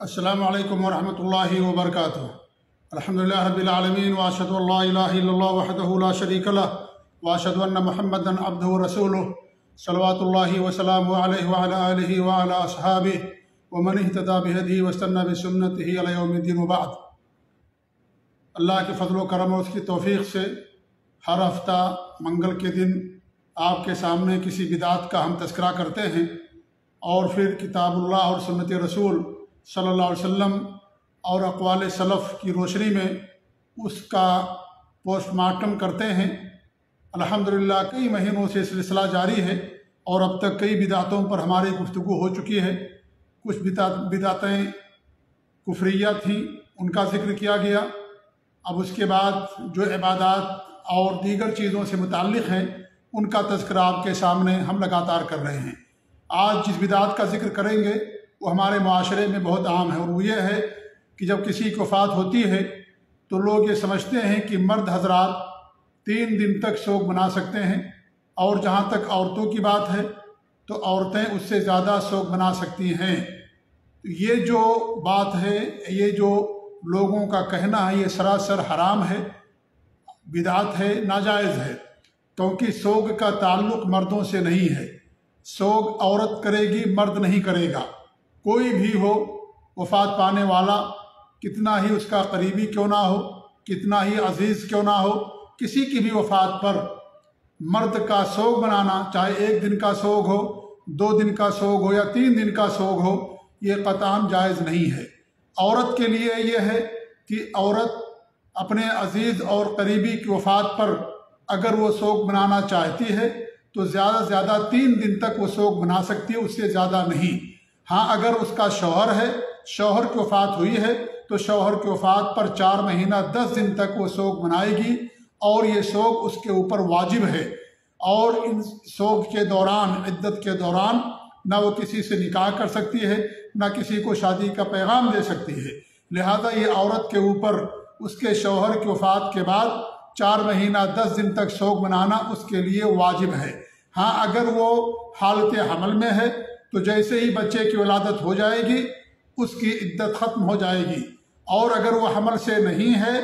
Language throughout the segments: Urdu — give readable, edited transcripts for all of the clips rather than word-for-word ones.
السلام علیکم ورحمۃ اللہ وبرکاتہ۔ الحمدللہ رب العالمین واشهد ان لا الہ الا اللہ وحدہ لا شریک لہ واشهد ان محمدا عبدہ ورسولہ صلوات اللہ وسلامہ علیہ وعلی آلہ وعلی اصحابہ ومن اہتدی بہدیہ واستنى بسنتہ الی یوم الدین وبعد۔ اللہ کے فضل و کرم اور اس کی توفیق سے ہر ہفتہ منگل کے دن آپ کے سامنے کسی بدعت کا ہم تذکرہ کرتے ہیں اور پھر کتاب اللہ اور سنت رسول صلی اللہ علیہ وسلم اور اقوال سلف کی روشنی میں اس کا پوسٹ مارٹم کرتے ہیں۔ الحمدللہ کئی مہینوں سے سلسلہ جاری ہے اور اب تک کئی بدعتوں پر ہماری گفتگو ہو چکی ہے۔ کچھ بدعتیں کفریہ تھیں، ان کا ذکر کیا گیا۔ اب اس کے بعد جو عبادات اور دیگر چیزوں سے متعلق ہیں ان کا تذکرہ آپ کے سامنے ہم لگاتار کر رہے ہیں۔ آج جس بدعت کا ذکر کریں گے وہ ہمارے معاشرے میں بہت عام ہے، اور وہ یہ ہے کہ جب کسی کی وفات ہوتی ہے تو لوگ یہ سمجھتے ہیں کہ مرد حضرات 3 دن تک سوگ منا سکتے ہیں، اور جہاں تک عورتوں کی بات ہے تو عورتیں اس سے زیادہ سوگ منا سکتی ہیں۔ یہ جو بات ہے، یہ جو لوگوں کا کہنا ہے، یہ سراسر حرام ہے، بدعت ہے، ناجائز ہے، کیونکہ سوگ کا تعلق مردوں سے نہیں ہے۔ سوگ عورت کرے گی، مرد نہیں کرے گا۔ کوئی بھی ہو وفات پانے والا، کتنا ہی اس کا قریبی کیوں نہ ہو، کتنا ہی عزیز کیوں نہ ہو، کسی کی بھی وفات پر مرد کا سوگ منانا، چاہے 1 دن کا سوگ ہو، 2 دن کا سوگ ہو یا 3 دن کا سوگ ہو، یہ قطعاً جائز نہیں ہے۔ عورت کے لیے یہ ہے کہ عورت اپنے عزیز اور قریبی کی وفات پر اگر وہ سوگ منانا چاہتی ہے تو زیادہ سے زیادہ 3 دن تک وہ سوگ منا سکتی ہے، اس سے زیادہ نہیں۔ ہاں، اگر اس کا شوہر ہے، شوہر کی وفات ہوئی ہے تو شوہر کی وفات پر 4 مہینہ 10 دن تک وہ سوگ منائے گی، اور یہ سوگ اس کے اوپر واجب ہے۔ اور ان سوگ کے دوران، عدت کے دوران، نہ وہ کسی سے نکاح کر سکتی ہے، نہ کسی کو شادی کا پیغام دے سکتی ہے۔ لہذا یہ عورت کے اوپر اس کے شوہر کی وفات کے بعد 4 مہینہ 10 دن تک سوگ منانا اس کے لیے واجب ہے۔ ہاں، اگر وہ حالت حمل میں ہے تو جیسے ہی بچے کی ولادت ہو جائے گی اس کی عدت ختم ہو جائے گی، اور اگر وہ حمل سے نہیں ہے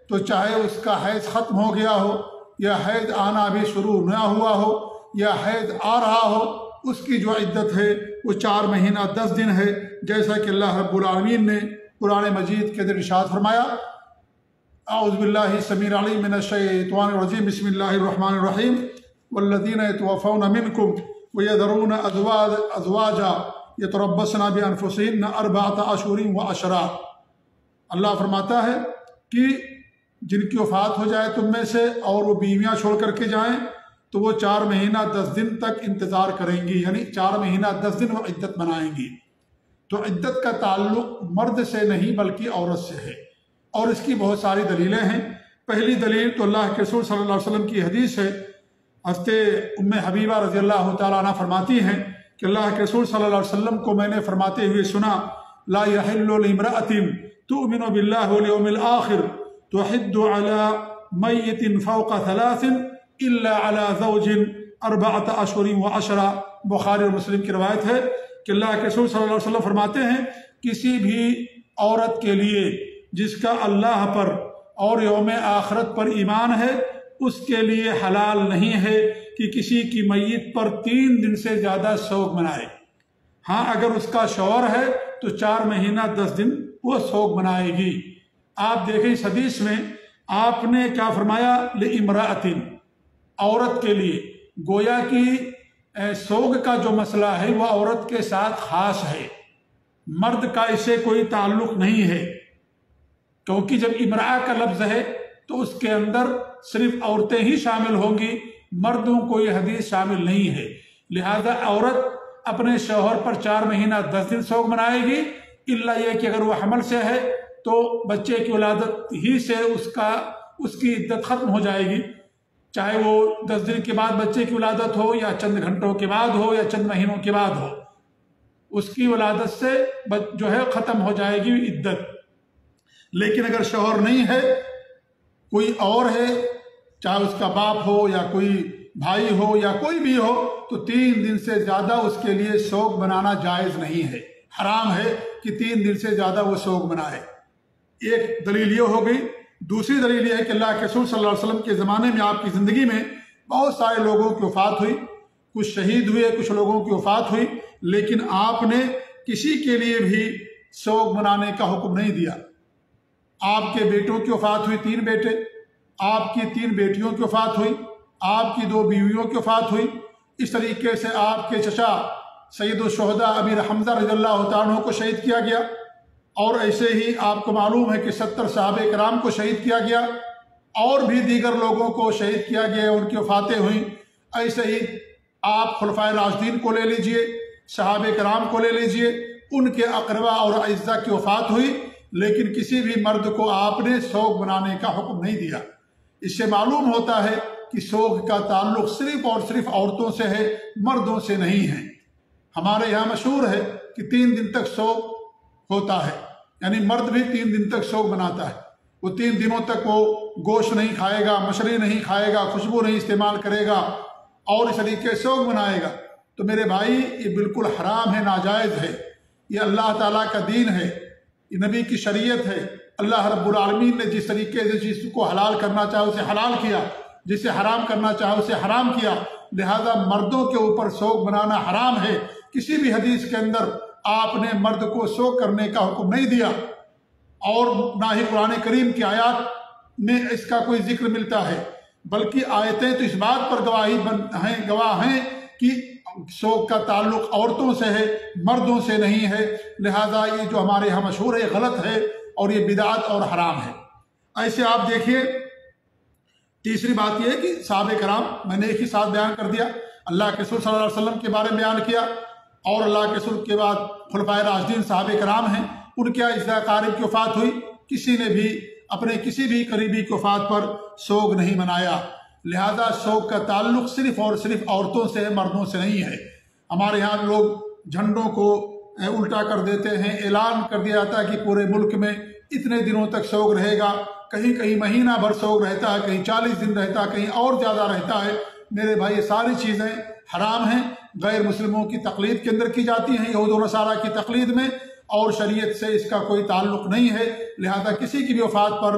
تو چاہے اس کا حیض ختم ہو گیا ہو یا حیض آنا ابھی شروع نہ ہوا ہو یا حیض آ رہا ہو، اس کی جو عدت ہے وہ 4 مہینہ 10 دن ہے، جیسا کہ اللہ رب العالمین نے قرآن مجید کے اندر ارشاد فرمایا۔ اعوذ باللہ السمیع العلیم من الشیطان الرجیم، بسم اللہ الرحمن الرحیم، والذین یتوفون منکم وَيَذَرُونَ أَزْوَاجًا يَتَرَبَّصْنَ بِأَنفُسِهِنَّ 4 أَشْهُرٍ وَعَشْرًا۔ اللہ فرماتا ہے کہ جن کی وفات ہو جائے تم میں سے اور وہ بیویاں چھوڑ کر کے جائیں تو وہ 4 مہینہ 10 دن تک انتظار کریں گی، یعنی 4 مہینہ 10 دن وہ عدت منائیں گی۔ تو عدت کا تعلق مرد سے نہیں بلکہ عورت سے ہے، اور اس کی بہت ساری دلیلیں ہیں۔ پہلی دلیل تو اللہ کے رسول صلی اللہ علیہ وسلم کی حدیث ہے۔ حضرت ام حبیبہ رضی اللہ تعالیٰ عنہ فرماتی ہیں کہ اللہ کے رسول صلی اللہ علیہ وسلم کو میں نے فرماتے ہوئے سنا، لا يحل لامرأة تؤمن بالله واليوم الآخر تحد على میت فوق 3 الا على زوج 4 أشهر و10۔ بخاری اور مسلم کی روایت ہے کہ اللہ کے رسول صلی اللہ علیہ وسلم فرماتے ہیں کسی بھی عورت کے لیے جس کا اللہ پر اور یوم آخرت پر ایمان ہے، اس کے لیے حلال نہیں ہے کہ کسی کی میت پر 3 دن سے زیادہ سوگ منائے۔ ہاں، اگر اس کا شوہر ہے تو 4 مہینہ 10 دن وہ سوگ منائے گی۔ آپ دیکھیں اس حدیث میں آپ نے کیا فرمایا، لِامْرَأَةٍ، عورت کے لیے۔ گویا کہ سوگ کا جو مسئلہ ہے وہ عورت کے ساتھ خاص ہے، مرد کا اسے کوئی تعلق نہیں ہے، کیونکہ جب امرأہ کا لفظ ہے تو اس کے اندر صرف عورتیں ہی شامل ہوں گی، مردوں کو یہ حدیث شامل نہیں ہے۔ لہذا عورت اپنے شوہر پر 4 مہینہ 10 دن سوگ منائے گی، الا یہ کہ اگر وہ حمل سے ہے تو بچے کی ولادت ہی سے اس کی عدت ختم ہو جائے گی، چاہے وہ 10 دن کے بعد بچے کی ولادت ہو یا چند گھنٹوں کے بعد ہو یا چند مہینوں کے بعد ہو، اس کی ولادت سے جو ہے ختم ہو جائے گی عدت۔ لیکن اگر شوہر نہیں ہے، کوئی اور ہے، چاہے اس کا باپ ہو یا کوئی بھائی ہو یا کوئی بھی ہو، تو 3 دن سے زیادہ اس کے لیے سوگ منانا جائز نہیں ہے۔ حرام ہے کہ 3 دن سے زیادہ وہ سوگ منائے۔ ایک دلیل یہ ہو گئی۔ دوسری دلیل یہ ہے کہ اللہ کے رسول صلی اللہ علیہ وسلم کے زمانے میں آپ کی زندگی میں بہت سارے لوگوں کی وفات ہوئی، کچھ شہید ہوئے، کچھ لوگوں کی وفات ہوئی، لیکن آپ نے کسی کے لیے بھی سوگ منانے کا حکم نہیں دیا۔ آپ کے بیٹوں کی وفات ہوئی، 3 بیٹے، آپ کی 3 بیٹیوں کی وفات ہوئی، آپ کی 2 بیویوں کی وفات ہوئی۔ اس طریقے سے آپ کے چچا سید الشہداء امیر حمزہ رضی اللہ تعالیٰ عنہ کو شہید کیا گیا، اور ایسے ہی آپ کو معلوم ہے کہ 70 صحابہ کرام کو شہید کیا گیا، اور بھی دیگر لوگوں کو شہید کیا گیا، ان کی وفاتیں ہوئیں۔ ایسے ہی آپ خلفائے راشدین کو لے لیجئے، صحابہ کرام کو لے لیجئے، ان کے اقربا اور اعزاء کی وفات ہوئی، لیکن کسی بھی مرد کو آپ نے سوگ منانے کا حکم نہیں دیا۔ اس سے معلوم ہوتا ہے کہ سوگ کا تعلق صرف اور صرف عورتوں سے ہے، مردوں سے نہیں ہے۔ ہمارے یہاں مشہور ہے کہ 3 دن تک سوگ ہوتا ہے، یعنی مرد بھی 3 دن تک سوگ مناتا ہے۔ وہ 3 دنوں تک وہ گوشت نہیں کھائے گا، مچھلی نہیں کھائے گا، خوشبو نہیں استعمال کرے گا، اور اس طریقے سے سوگ منائے گا۔ تو میرے بھائی، یہ بالکل حرام ہے، ناجائز ہے۔ یہ اللہ تعالیٰ کا دین ہے، یہ نبی کی شریعت ہے۔ اللہ رب العالمین نے جس طریقے سے جس کو حلال کرنا چاہے اسے حلال کیا، جسے حرام کرنا چاہے اسے حرام کیا، لہذا مردوں کے اوپر سوگ منانا حرام ہے۔ کسی بھی حدیث کے اندر آپ نے مرد کو سوگ کرنے کا حکم نہیں دیا، اور نہ ہی قرآن کریم کی آیات میں اس کا کوئی ذکر ملتا ہے، بلکہ آیتیں تو اس بات پر گواہ ہیں کہ سوگ کا تعلق عورتوں سے ہے، مردوں سے نہیں ہے۔ لہذا یہ جو ہمارے یہاں مشہور ہے غلط ہے، اور یہ بدعت اور حرام ہے۔ ایسے آپ دیکھیے، تیسری بات یہ ہے کہ صحابہ کرام، میں نے ایک ہی ساتھ بیان کر دیا، اللہ کے رسول صلی اللہ علیہ وسلم کے بارے میں بیان کیا، اور اللہ کے رسول کے بعد خلفائے راشدین صحابہ کرام ہیں، ان کے اعزاء اقارب کی وفات ہوئی، کسی نے بھی اپنے کسی بھی قریبی کی وفات پر سوگ نہیں منایا۔ لہذا سوگ کا تعلق صرف اور صرف عورتوں سے ہے، مردوں سے نہیں ہے۔ ہمارے یہاں لوگ جھنڈوں کو الٹا کر دیتے ہیں، اعلان کر دیا جاتا ہے کہ پورے ملک میں اتنے دنوں تک سوگ رہے گا، کہیں کہیں مہینہ بھر سوگ رہتا ہے، کہیں 40 دن رہتا ہے، کہیں اور زیادہ رہتا ہے۔ میرے بھائی، یہ ساری چیزیں حرام ہیں، غیر مسلموں کی تقلید کے اندر کی جاتی ہیں، یہود و نصارہ کی تقلید میں، اور شریعت سے اس کا کوئی تعلق نہیں ہے۔ لہذا کسی کی بھی وفات پر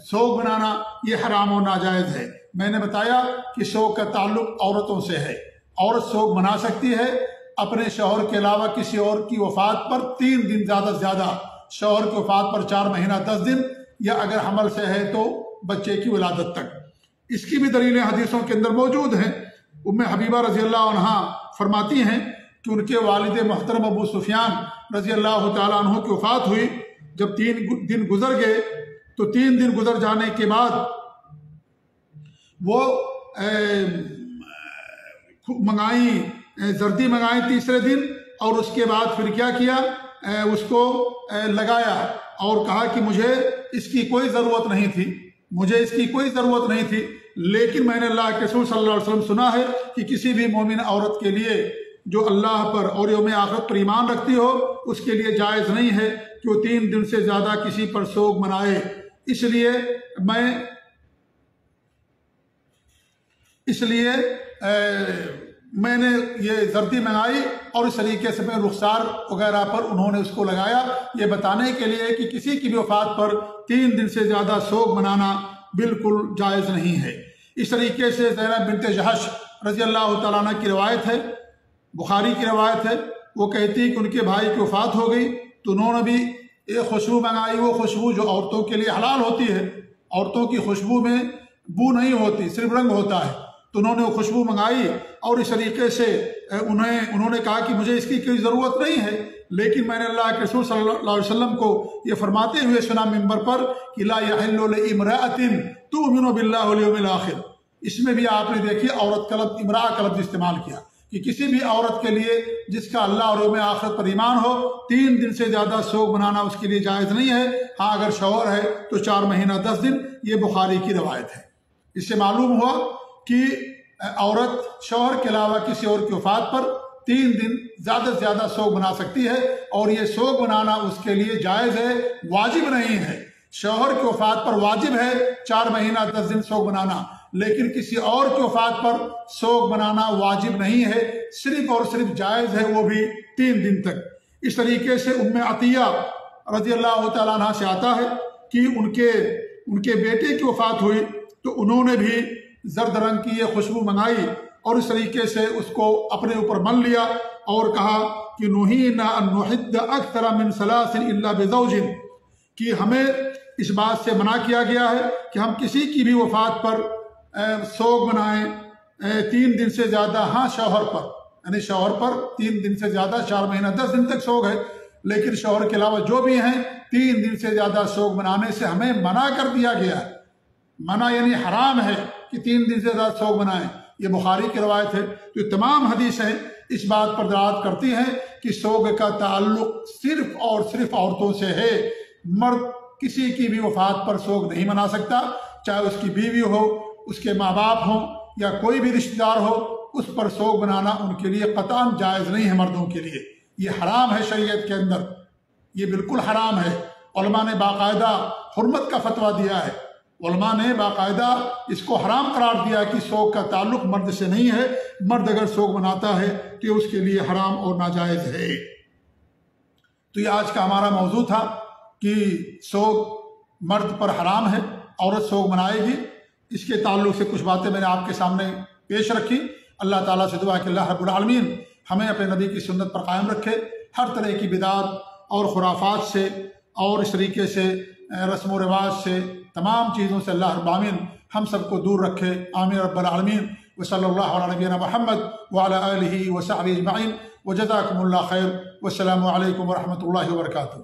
سوگ منانا یہ حرام و ناجائز ہے۔ میں نے بتایا کہ سوگ کا تعلق عورتوں سے ہے۔ عورت سوگ منا سکتی ہے اپنے شوہر کے علاوہ کسی اور کی وفات پر 3 دن، زیادہ سے زیادہ شوہر کی وفات پر 4 مہینہ 10 دن، یا اگر حمل سے ہے تو بچے کی ولادت تک۔ اس کی بھی دلیلیں حدیثوں کے اندر موجود ہیں۔ ام حبیبہ رضی اللہ عنہا فرماتی ہیں کہ ان کے والد محترم ابو سفیان رضی اللہ تعالیٰ عنہ کی وفات ہوئی۔ جب 3 دن گزر گئے تو 3 دن گزر جانے کے بعد وہ زردی منگائیں تیسرے دن، اور اس کے بعد پھر کیا کیا، اس کو لگایا اور کہا کہ مجھے اس کی کوئی ضرورت نہیں تھی، مجھے اس کی کوئی ضرورت نہیں تھی، لیکن میں نے اللہ کے رسول صلی اللہ علیہ وسلم سنا ہے کہ کسی بھی مومن عورت کے لیے جو اللہ پر اور یوم آخرت پر ایمان رکھتی ہو، اس کے لیے جائز نہیں ہے کہ وہ 3 دن سے زیادہ کسی پر سوگ منائے۔ اس لیے میں نے یہ زردی منگائی، اور اس طریقے سے میں رخسار وغیرہ پر انہوں نے اس کو لگایا، یہ بتانے کے لیے کہ کسی کی بھی وفات پر 3 دن سے زیادہ سوگ منانا بالکل جائز نہیں ہے۔ اس طریقے سے زینب بنت جحش رضی اللہ تعالیٰ عنہ کی روایت ہے، بخاری کی روایت ہے، وہ کہتی ہے کہ ان کے بھائی کی وفات ہو گئی تو انہوں نے بھی ایک خوشبو منگائی، وہ خوشبو جو عورتوں کے لیے حلال ہوتی ہے، عورتوں کی خوشبو میں بو نہیں ہوتی، صرف رنگ ہوتا ہے، تو انہوں نے وہ خوشبو منگائی، اور اس طریقے سے انہوں نے کہا کہ مجھے اس کی کوئی ضرورت نہیں ہے، لیکن میں نے اللہ کے رسول صلی اللہ علیہ وسلم کو یہ فرماتے ہوئے سنا ممبر پر کہ لا یحل لامرأۃ تؤمن باللہ والیوم الآخر۔ اس میں بھی آپ نے دیکھی عورت کا لفظ، امرأہ کا لفظ استعمال کیا، کہ کسی بھی عورت کے لیے جس کا اللہ اور یوم آخرت پر ایمان ہو 3 دن سے زیادہ سوگ منانا اس کے لیے جائز نہیں ہے۔ ہاں اگر شوہر ہے تو 4 مہینہ 10 دن، یہ بخاری کی روایت ہے۔ اس سے معلوم ہوا کہ عورت شوہر کے علاوہ کسی اور کی وفات پر 3 دن زیادہ سے زیادہ سوگ منا سکتی ہے، اور یہ سوگ منانا اس کے لیے جائز ہے، واجب نہیں ہے۔ شوہر کی وفات پر واجب ہے 4 مہینہ 10 دن سوگ منانا، لیکن کسی اور کی وفات پر سوگ منانا واجب نہیں ہے، صرف اور صرف جائز ہے، وہ بھی 3 دن تک۔ اس طریقے سے ام عطیہ رضی اللہ تعالیٰ عنہ سے آتا ہے کہ ان کے بیٹے کی وفات ہوئی تو انہوں نے بھی زرد رنگ کی یہ خوشبو منگائی اور اس طریقے سے اس کو اپنے اوپر من لیا اور کہا کہ نہینا ان نحد اکثر من ثلاث الا بزوج، کہ ہمیں اس بات سے منع کیا گیا ہے کہ ہم کسی کی بھی وفات پر سوگ منائیں 3 دن سے زیادہ، ہاں شوہر پر، یعنی شوہر پر 3 دن سے زیادہ، 4 مہینہ 10 دن تک سوگ ہے، لیکن شوہر کے علاوہ جو بھی ہیں 3 دن سے زیادہ سوگ منانے سے ہمیں منع کر دیا گیا ہے۔ منع یعنی حرام ہے کہ 3 دن سے زیادہ سوگ منائیں، یہ بخاری کی روایت ہے۔ تو یہ تمام حدیثیں اس بات پر دلالت کرتی ہیں کہ سوگ کا تعلق صرف اور صرف عورتوں سے ہے۔ مرد کسی کی بھی وفات پر سوگ نہیں منا سکتا، چاہے اس کی بیوی ہو، اس کے ماں باپ ہوں یا کوئی بھی رشتہ دار ہو، اس پر سوگ منانا ان کے لیے قطعاً جائز نہیں ہے، مردوں کے لیے یہ حرام ہے شریعت کے اندر، یہ بالکل حرام ہے۔ علماء نے باقاعدہ حرمت کا فتویٰ دیا ہے، علماء نے باقاعدہ اس کو حرام قرار دیا کہ سوگ کا تعلق مرد سے نہیں ہے، مرد اگر سوگ مناتا ہے تو یہ اس کے لیے حرام اور ناجائز ہے۔ تو یہ آج کا ہمارا موضوع تھا کہ سوگ مرد پر حرام ہے، عورت سوگ منائے گی، اس کے تعلق سے کچھ باتیں میں نے آپ کے سامنے پیش رکھی۔ اللہ تعالیٰ سے دعا کہ اللہ رب العالمین ہمیں اپنے نبی کی سنت پر قائم رکھے، ہر طرح کی بدعات اور خرافات سے اور اس طریقے سے رسم و رواج سے، تمام چیزوں سے اللہ رب العالمین ہم سب کو دور رکھے، آمین رب العالمین۔ وصلی اللہ علی نبینا محمد وعلی آلہ وصحبہ اجمعین، وجزاکم اللہ خیر، والسلام علیکم ورحمۃ اللہ وبرکاتہ۔